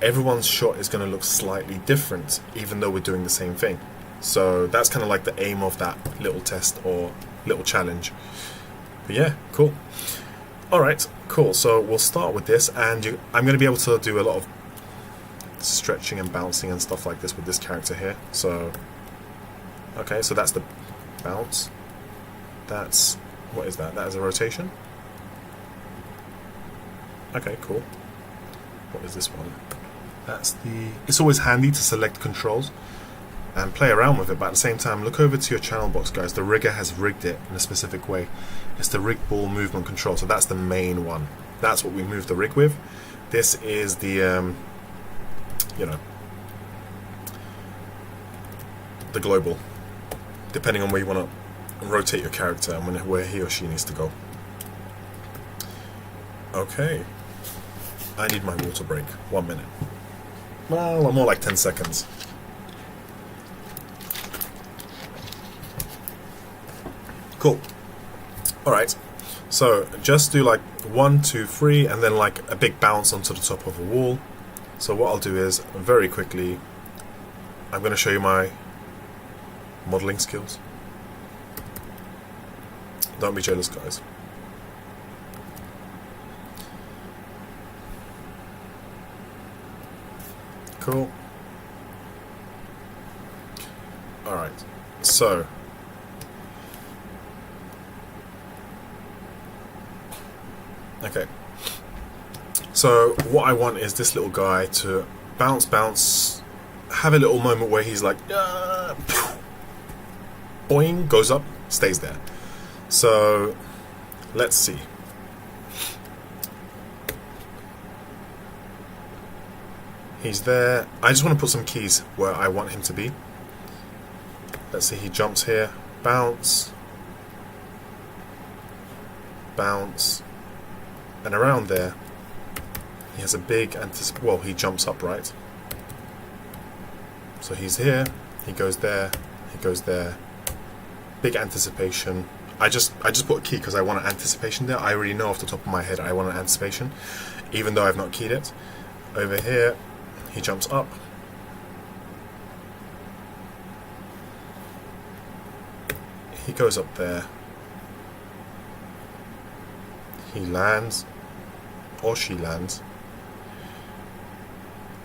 everyone's shot is going to look slightly different, even though we're doing the same thing. So that's kind of like the aim of that little test or little challenge. But yeah, cool. Alright, cool. So we'll start with this, and I'm going to be able to do a lot of stretching and bouncing and stuff like this with this character here. So, okay, so that's the bounce. That's, what is that? That is a rotation? Okay, cool. What is this one? That's the... It's always handy to select controls and play around with it, but at the same time, look over to your channel box, guys. The rigger has rigged it in a specific way. It's the rig ball movement control, so that's the main one. That's what we move the rig with. This is the, you know, the global, depending on where you want to rotate your character and where he or she needs to go. Okay. I need my water break. 1 minute. Well, more like 10 seconds. Cool. Alright. So, just do like 1, 2, 3, and then like a big bounce onto the top of a wall. So what I'll do is, very quickly, I'm going to show you my modeling skills. Don't be jealous, guys. Cool. Alright, so okay. So what I want is this little guy to bounce, have a little moment where he's like, boing, goes up, stays there. So let's see. He's there. I just want to put some keys where I want him to be. Let's see, he jumps here. Bounce. Bounce. And around there. He has a big well, he jumps up, right? So he's here, he goes there, he goes there. Big anticipation. I just put a key because I want an anticipation there. I already know off the top of my head I want an anticipation, even though I've not keyed it. Over here, he jumps up. He goes up there. He lands, or she lands.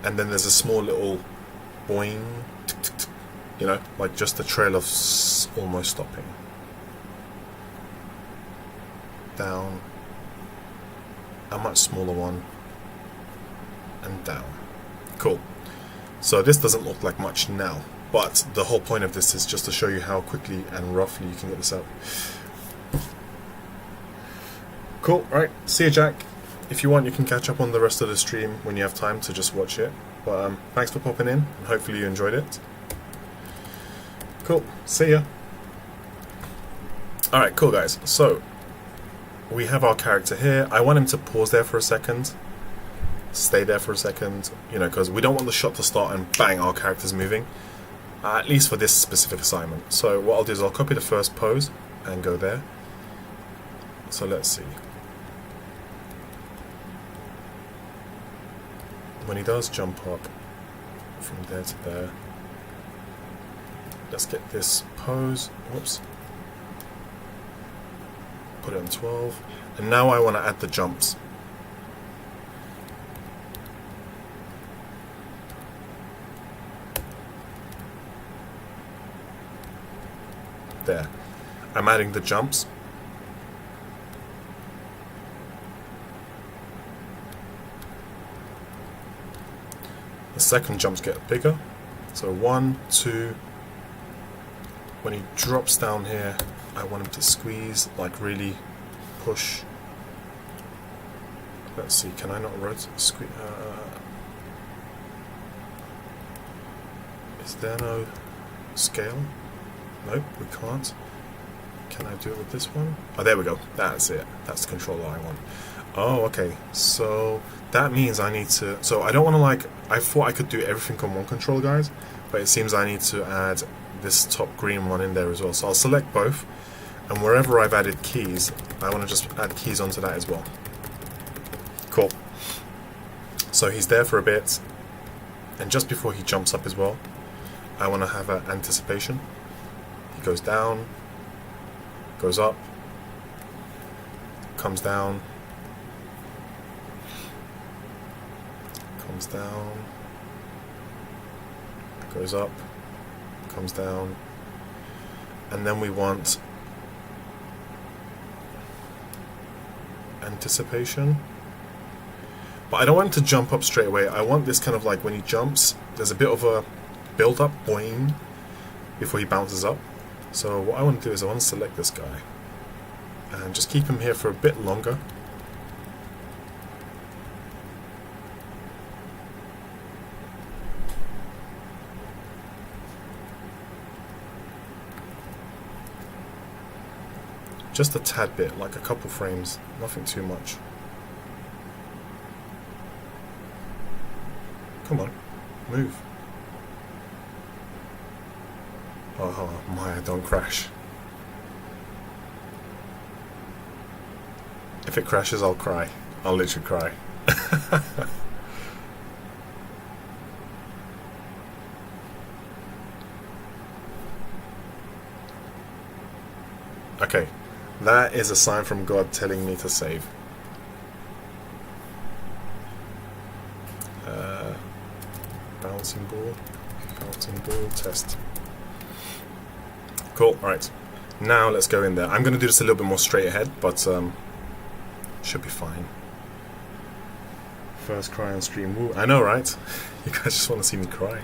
And then there's a small little boing, tick, tick, tick, you know, like just a trail of almost stopping. Down, a much smaller one, and down. Cool. So this doesn't look like much now, but the whole point of this is just to show you how quickly and roughly you can get this out. Cool, right, see you, Jack. If you want, you can catch up on the rest of the stream when you have time to just watch it. But thanks for popping in, and hopefully you enjoyed it. Cool, see ya. Alright, cool guys, so we have our character here. I want him to pause there for a second, stay there for a second, you know, because we don't want the shot to start and bang, our character's moving, at least for this specific assignment. So what I'll do is I'll copy the first pose and go there. So let's see. When he does jump up from there to there, let's get this pose, whoops, put it on 12, and now I want to add the jumps. There, I'm adding the jumps. The second jumps get bigger, so 1, 2. When he drops down here, I want him to squeeze, like really push. Let's see, can I not rotate? Squeeze. Is there no scale? Nope, we can't. Can I do it with this one? Oh, there we go. That's it. That's the controller I want. Oh, okay. So that means I need to... So I don't want to like... I thought I could do everything on one controller, guys, but it seems I need to add this top green one in there as well. So I'll select both, and wherever I've added keys, I want to just add keys onto that as well. Cool. So he's there for a bit, and just before he jumps up as well, I want to have an anticipation. He goes down, goes up, comes down, comes down, goes up, comes down, and then we want anticipation. But I don't want him to jump up straight away. I want this kind of like when he jumps, there's a bit of a build up, boing, before he bounces up. So what I want to do is I want to select this guy and just keep him here for a bit longer. Just a tad bit, like a couple frames, nothing too much. Come on, move. Oh my, don't crash. If it crashes, I'll cry. I'll literally cry. Okay, that is a sign from God telling me to save. Bouncing ball, test. Cool, alright. Now let's go in there. I'm going to do this a little bit more straight ahead, but should be fine. First cry on stream. Woo. I know, right? You guys just want to see me cry.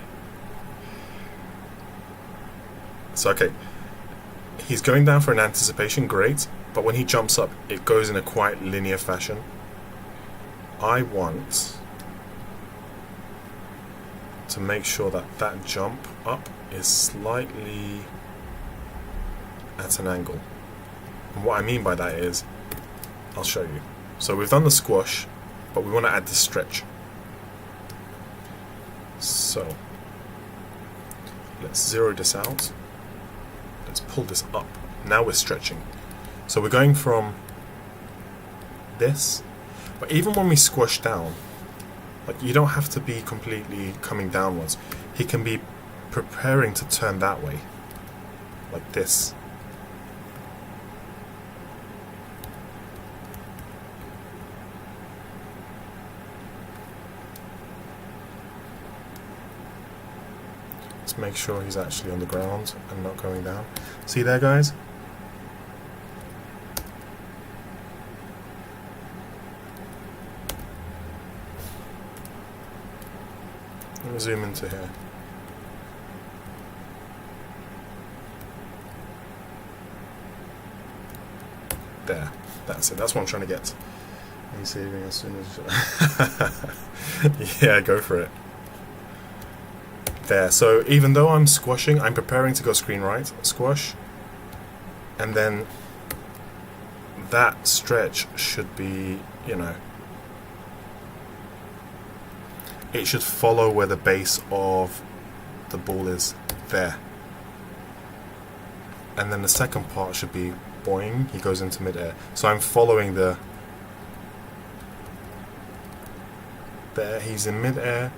So, okay. He's going down for an anticipation, great. But when he jumps up, it goes in a quite linear fashion. I want to make sure that that jump up is slightly at an angle. And what I mean by that is, I'll show you. So we've done the squash, but we want to add the stretch. So let's zero this out. Let's pull this up. Now we're stretching. So we're going from this, but even when we squash down, like, you don't have to be completely coming downwards. He can be preparing to turn that way, like this. Let's make sure he's actually on the ground and not going down. See there, guys? Let me zoom into here. There. That's it. That's what I'm trying to get. He's saving as soon as... Yeah, go for it. There. So even though I'm squashing, I'm preparing to go screen right. Squash. And then that stretch should be, you know... It should follow where the base of the ball is. There. And then the second part should be boing. He goes into midair. So I'm following the... There. He's in midair.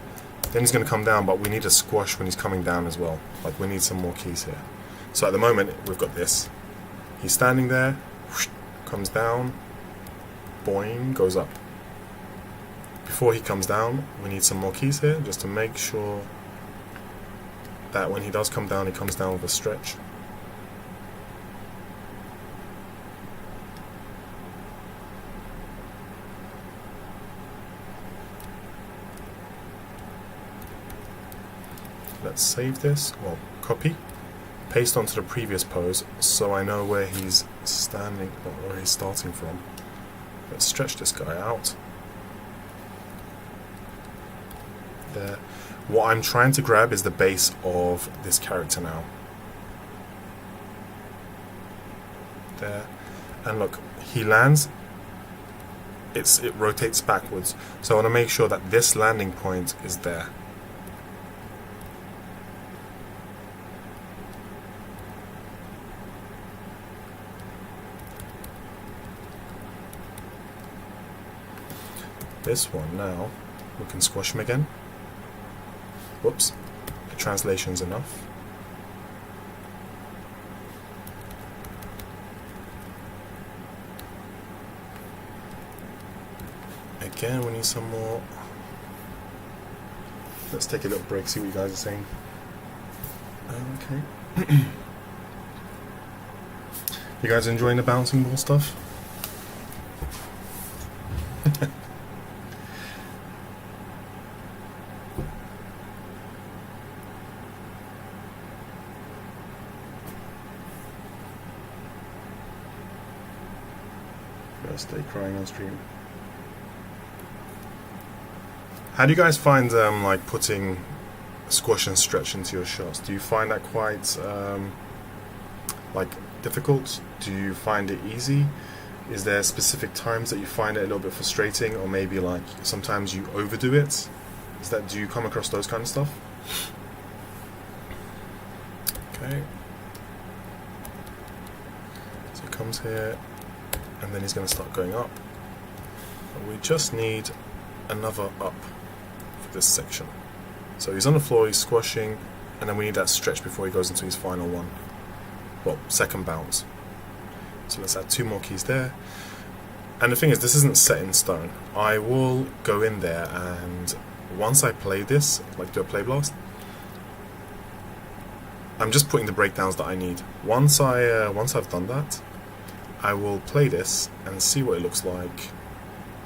Then he's going to come down, but we need a squash when he's coming down as well. Like, we need some more keys here. So at the moment, we've got this. He's standing there. Whoosh, comes down. Boing. Goes up. Before he comes down, we need some more keys here, just to make sure that when he does come down, he comes down with a stretch. Let's save this, well, copy, paste onto the previous pose, so I know where he's standing, or where he's starting from. Let's stretch this guy out. There. What I'm trying to grab is the base of this character now. There. And look, he lands, it rotates backwards. So I want to make sure that this landing point is there. This one now, we can squash him again. Whoops, the translation's enough. Again, we need some more. Let's take a little break, see what you guys are saying. Okay. You guys enjoying the bouncing ball stuff? Stay crying on stream. How do you guys find like putting squash and stretch into your shots? Do you find that quite like difficult? Do you find it easy? Is there specific times that you find it a little bit frustrating, or maybe like sometimes you overdo it? Do you come across those kind of stuff? Okay. So he comes here. And then he's going to start going up. And we just need another up for this section. So he's on the floor, he's squashing, and then we need that stretch before he goes into his final one. Well, second bounce. So let's add 2 more keys there. And the thing is, this isn't set in stone. I will go in there, and once I play this, like do a play blast, I'm just putting the breakdowns that I need. Once I've done that, I will play this and see what it looks like,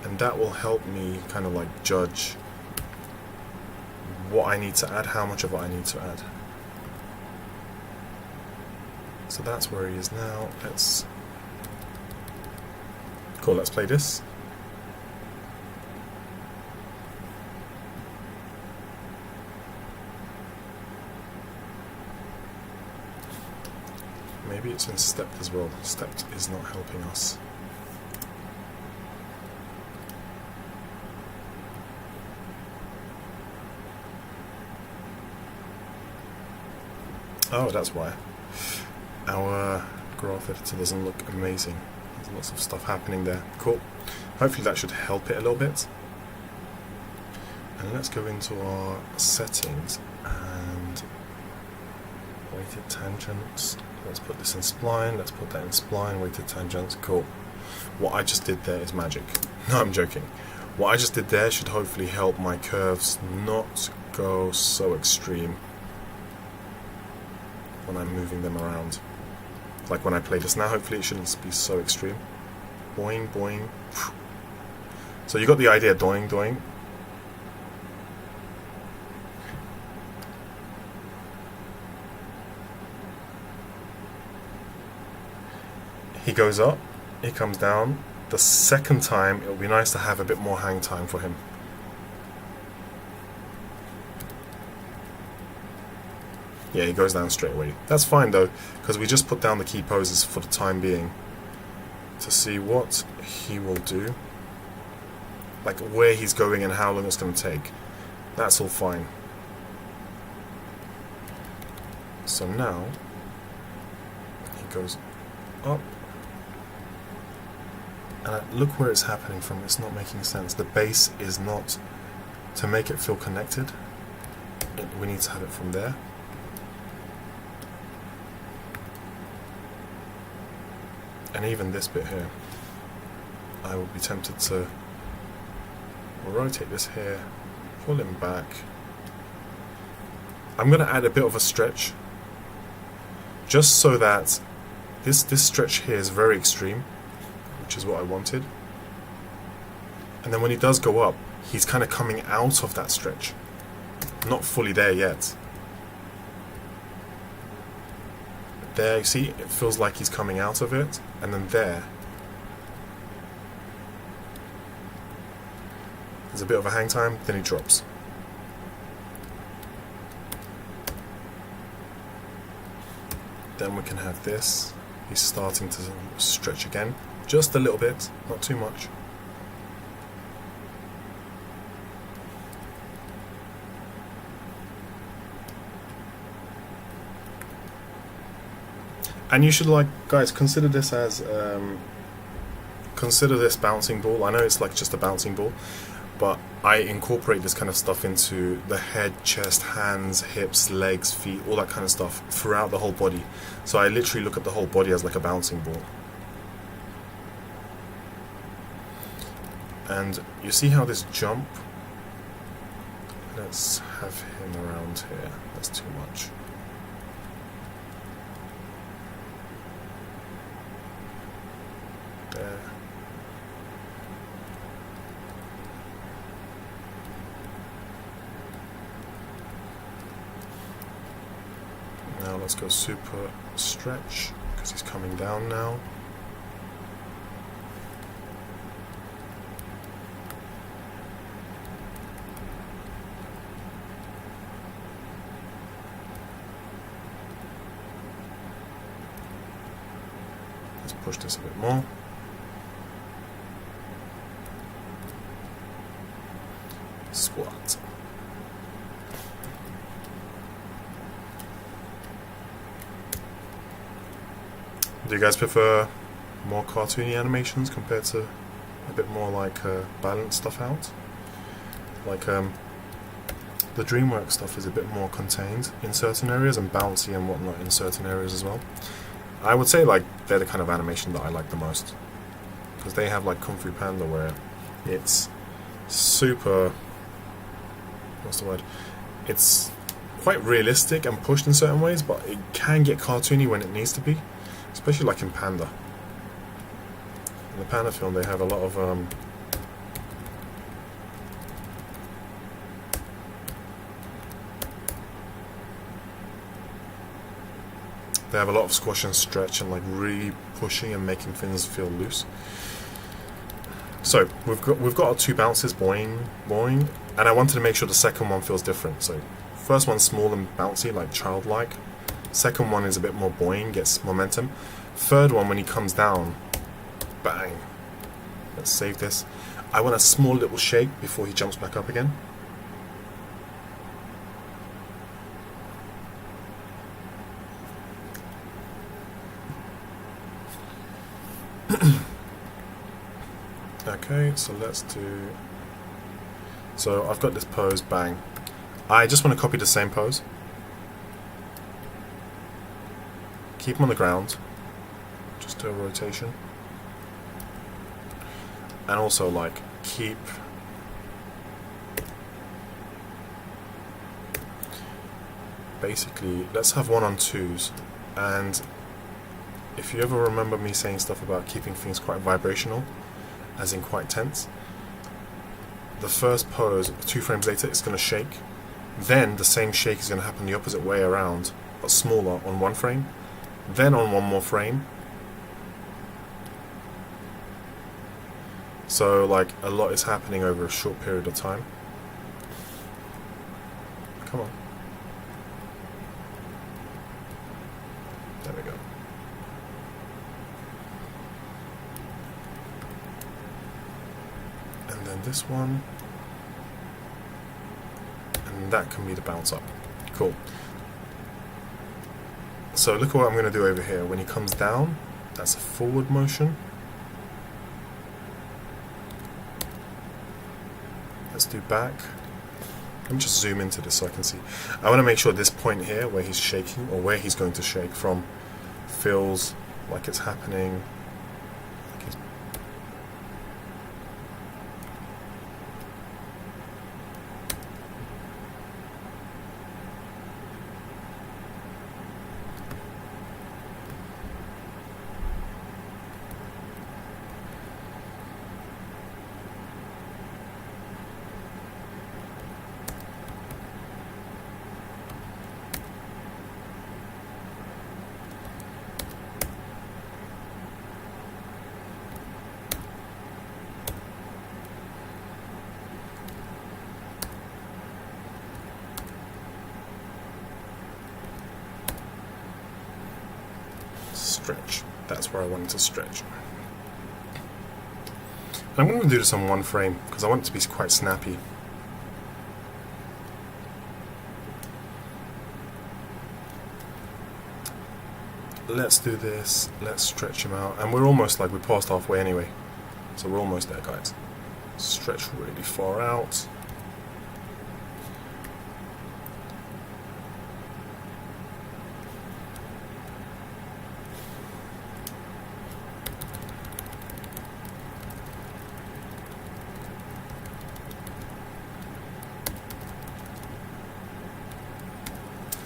and that will help me kind of like judge what I need to add, how much of it I need to add. So that's where he is now. Cool, let's play this. Maybe it's in stepped as well. Stepped is not helping us. Oh, that's why. Our graph editor doesn't look amazing. There's lots of stuff happening there. Cool. Hopefully that should help it a little bit. And let's go into our settings and weighted tangents. Let's put this in spline, let's put that in spline, weighted tangents. Cool. What I just did there is magic. No, I'm joking. What I just did there should hopefully help my curves not go so extreme when I'm moving them around. Like when I play this now, hopefully it shouldn't be so extreme. Boing, boing. So you got the idea, doing, doing. He goes up, he comes down. The second time, it would be nice to have a bit more hang time for him. Yeah, he goes down straight away. That's fine though, because we just put down the key poses for the time being to see what he will do, like where he's going and how long it's going to take. That's all fine. So now he goes up, and look where it's happening from. It's not making sense. The base is not, to make it feel connected, we need to have it from there. And even this bit here, I would be tempted to rotate this here, pull him back. I'm going to add a bit of a stretch, just so that this stretch here is very extreme, which is what I wanted. And then when he does go up, he's kind of coming out of that stretch, not fully there yet. There, you see, it feels like he's coming out of it, and then there's a bit of a hang time, then he drops. Then we can have this. He's starting to stretch again, just a little bit, not too much. And you should, like, guys, consider this as consider this bouncing ball. I know it's like just a bouncing ball, but I incorporate this kind of stuff into the head, chest, hands, hips, legs, feet, all that kind of stuff throughout the whole body. So I literally look at the whole body as like a bouncing ball. And you see how this jump, let's have him around here. That's too much. There. Now let's go super stretch, because he's coming down now. Let's push this a bit more. Squat. Do you guys prefer more cartoony animations compared to a bit more like balance stuff out? Like the DreamWorks stuff is a bit more contained in certain areas and bouncy and whatnot in certain areas as well. I would say like they're the kind of animation that I like the most, because they have like Kung Fu Panda where it's super, what's the word? It's quite realistic and pushed in certain ways, but it can get cartoony when it needs to be, especially like in Panda. In the Panda film, they have a lot of squash and stretch and like really pushing and making things feel loose. So we've got our two bounces, boing, boing, and I wanted to make sure the second one feels different. So first one's small and bouncy, like childlike. Second one is a bit more boing, gets momentum. Third one, when he comes down, bang. Let's save this. I want a small little shake before he jumps back up again. Okay, so let's do... So I've got this pose, bang. I just want to copy the same pose. Keep him on the ground. Just do a rotation. And also, like, keep... Basically, let's have 1-on-2s. And if you ever remember me saying stuff about keeping things quite vibrational, as in quite tense, the first pose, 2 frames later, it's going to shake. Then the same shake is going to happen the opposite way around, but smaller on 1 frame. Then on 1 more frame. So like a lot is happening over a short period of time. Come on. There we go. And then this one. And that can be the bounce up. Cool. So look at what I'm going to do over here. When he comes down, that's a forward motion. Let's do back. Let me just zoom into this so I can see. I want to make sure this point here where he's shaking, or where he's going to shake from, feels like it's happening. Like he's stretch. That's where I wanted to stretch. I'm going to do this on 1 frame because I want it to be quite snappy. Let's do this. Let's stretch him out. And we're almost like we're past halfway anyway. So we're almost there, guys. Stretch really far out.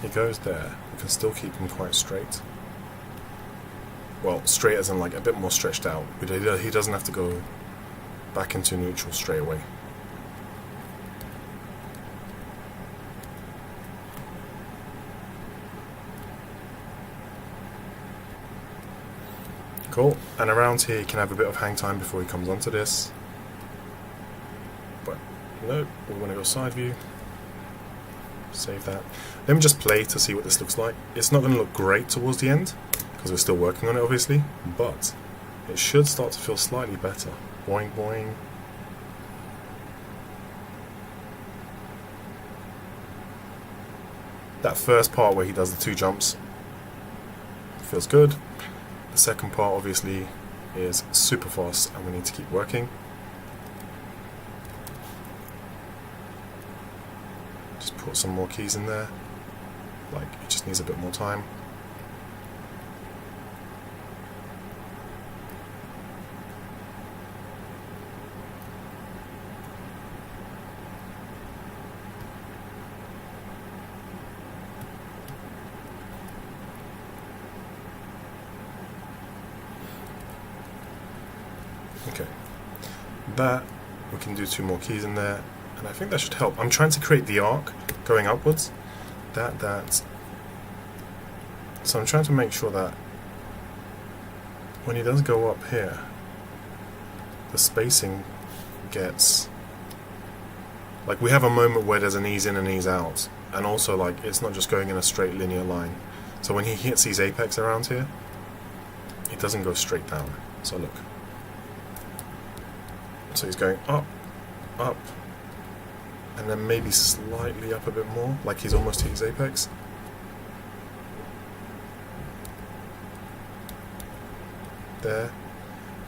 He goes there. We can still keep him quite straight. Well, straight as in like a bit more stretched out. But he doesn't have to go back into neutral straight away. Cool. And around here, you can have a bit of hang time before he comes onto this. But no, we want to go side view. Save that. Let me just play to see what this looks like. It's not going to look great towards the end because we're still working on it, obviously, but it should start to feel slightly better. Boing, boing. That first part where he does the 2 jumps feels good. The second part, obviously, is super fast and we need to keep working. Put some more keys in there, like it just needs a bit more time. Okay, that we can do 2 more keys in there, and I think that should help. I'm trying to create the arc going upwards. So I'm trying to make sure that when he does go up here, the spacing gets like we have a moment where there's an ease in and ease out, and also like it's not just going in a straight linear line. So when he hits these apex around here, it doesn't go straight down. So look. So he's going up, up, and then maybe slightly up a bit more, like he's almost hit his apex. There.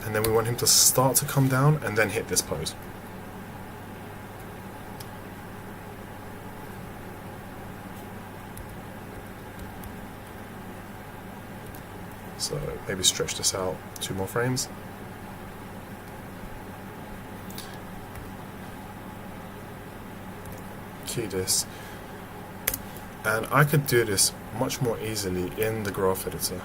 and then we want him to start to come down and then hit this pose. So maybe stretch this out 2 more frames. Key this. And I could do this much more easily in the graph editor.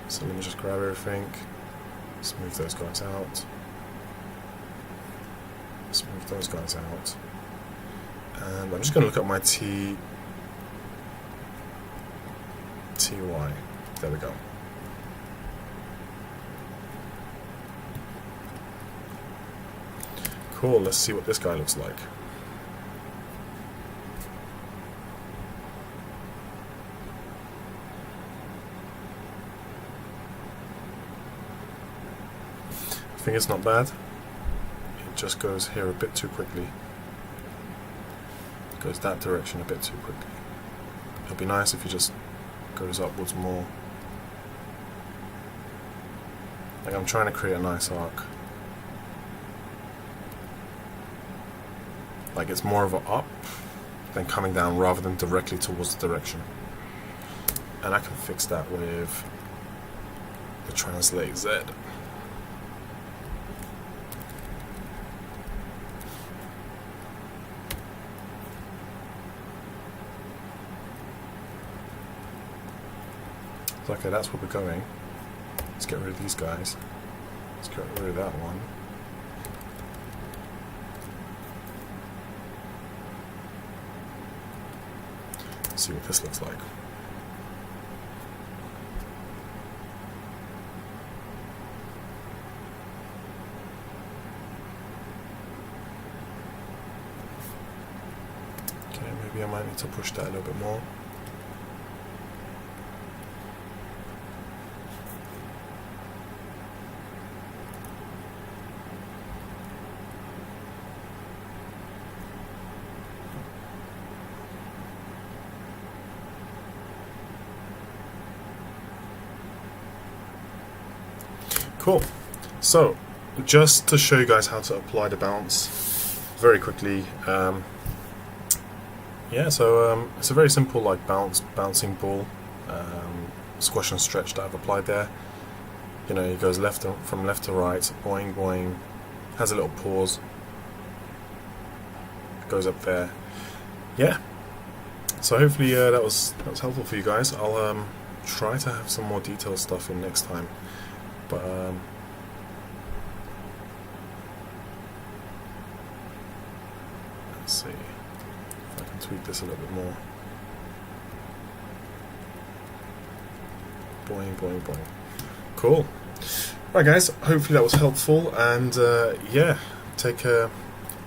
So let me just grab everything, smooth those guys out, smooth those guys out. And I'm just going to look at my TY. There we go. Cool, let's see what this guy looks like. I think it's not bad. It just goes here a bit too quickly. Goes that direction a bit too quickly. It'll be nice if it just goes upwards more. Like I'm trying to create a nice arc. Like it's more of a up than coming down rather than directly towards the direction. And I can fix that with the translate Z. Okay, that's where we're going. Let's get rid of these guys. Let's get rid of that one. Let's see what this looks like. Okay, maybe I might need to push that a little bit more. Cool. So, just to show you guys how to apply the bounce very quickly. It's a very simple like bouncing ball, squash and stretch that I've applied there. You know, it goes from left to right, boing boing, has a little pause, goes up there. Yeah. So hopefully that was helpful for you guys. I'll try to have some more detailed stuff in next time. But let's see if I can tweak this a little bit more. Boing, boing, boing. Cool. Right, guys. Hopefully that was helpful. And yeah,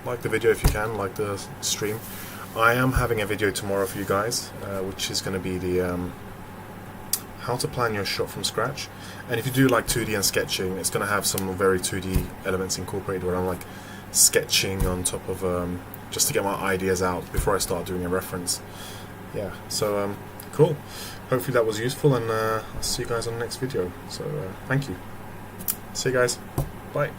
like the video if you can, like the stream. I am having a video tomorrow for you guys, which is going to be the how to plan your shot from scratch. And if you do like 2D and sketching, it's going to have some very 2D elements incorporated where I'm like sketching on top of just to get my ideas out before I start doing a reference. Yeah, so cool. Hopefully that was useful, and I'll see you guys on the next video. So thank you. See you guys. Bye.